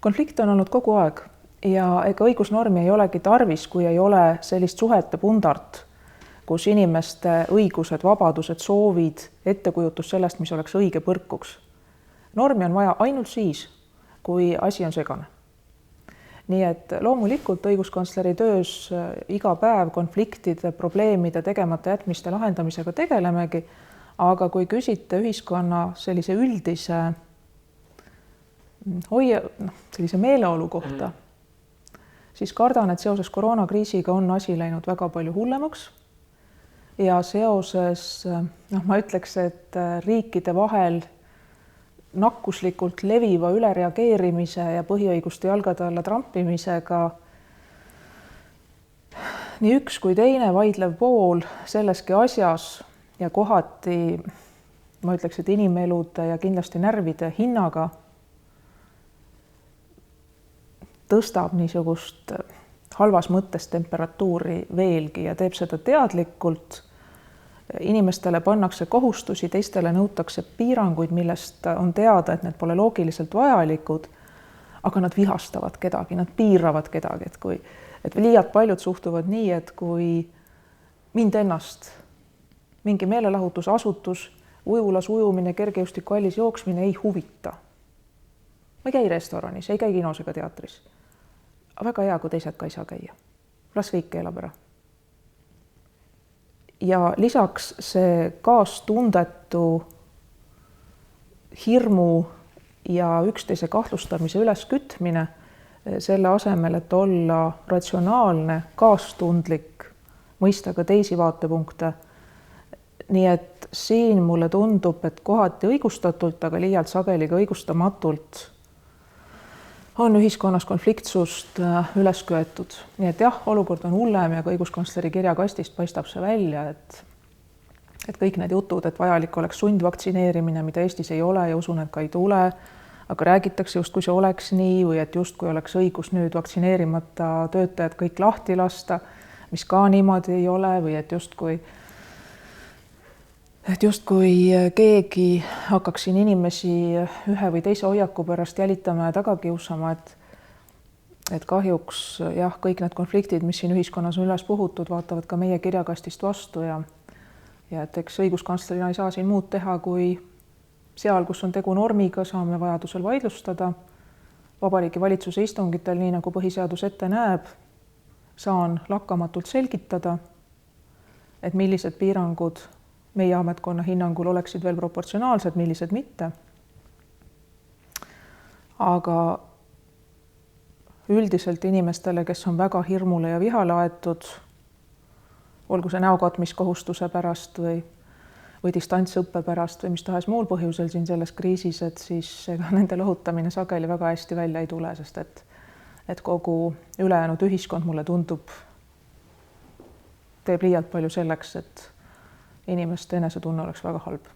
Konflikte on olnud kogu aeg ja ega õigusnormi ei olegi tarvis, kui ei ole sellist suhete pundart, kus inimeste õigused, vabadused, soovid, ettekujutus sellest, mis oleks õige, põrkuks. Normi on vaja ainult siis, kui asi on segane. Nii et loomulikult õiguskantsleri töös iga päev konfliktide, probleemide, tegemata jätmiste lahendamisega tegelemegi, aga kui küsite ühiskonna sellise üldise sellise meeleolu kohta, siis kardan, et seoses koroonakriisiga on asi läinud väga palju hullemaks ja seoses, ma ütleks, et riikide vahel nakkuslikult leviva ülereageerimise ja põhiõiguste jalgade alla trampimisega nii üks kui teine vaidlev pool selleski asjas ja kohati, ma ütleks, et inimelude ja kindlasti närvide hinnaga tõstab niisugust halvas mõttes temperatuuri veelgi ja teeb seda teadlikult. Inimestele pannakse kohustusi, teistele nõutakse piiranguid, millest on teada, et need pole loogiliselt vajalikud, aga nad vihastavad kedagi, nad piiravad kedagi, et liialt paljud suhtuvad nii, et kui mind ennast mingi meelelahutusasutus, ujulas ujumine, kergejõustikuhallis jooksmine ei huvita. Ma ei käi restoranis, ei käi kinos ega teatris. Väga hea, kui teised ka ei saa käia. Las riik keelab ära. Ja lisaks see kaastundetu hirmu ja üksteise kahtlustamise üleskütmine selle asemel, et olla ratsionaalne, kaastundlik, mõista ka teisi vaatepunkte. Nii et siin mulle tundub, et kohati õigustatult, aga liialt sageli ka õigustamatult on ühiskonnas konfliktsust üles köetud. Nii et jah, olukord on hullem ja ka õiguskantsleri kirjakastist paistab see välja, et kõik need jutud, et vajalik oleks sundvaktsineerimine, mida Eestis ei ole ja usun, et ka ei tule, aga räägitakse just, kui see oleks nii või et just kui oleks õigus nüüd vaktsineerimata töötajad kõik lahti lasta, mis ka niimoodi ei ole või et justkui keegi hakkaks siin inimesi ühe või teise hoiaku pärast jälitama ja taga kiusama, et kahjuks jah, kõik need konfliktid, mis siin ühiskonnas on üles puhutud, vaatavad ka meie kirjakastist vastu ja et eks õiguskantslerina ei saa siin muud teha, kui seal, kus on tegu normiga, saame vajadusel vaidlustada. Vabariigi Valitsuse istungitel, nii nagu põhiseadus ette näeb, saan lakkamatult selgitada, et millised piirangud meie ametkonna hinnangul oleksid veel proportsionaalsed, millised mitte. Aga üldiselt inimestele, kes on väga hirmule ja vihale aetud, olgu see näokatmiskohustuse pärast või distantsõppe pärast või mis tahes muul põhjusel siin selles kriisis, et siis ega nende lohutamine sageli väga hästi välja ei tule, sest et kogu ülejäänud ühiskond, mulle tundub, teeb liialt palju selleks, et inimeste enesetunne oleks väga halb.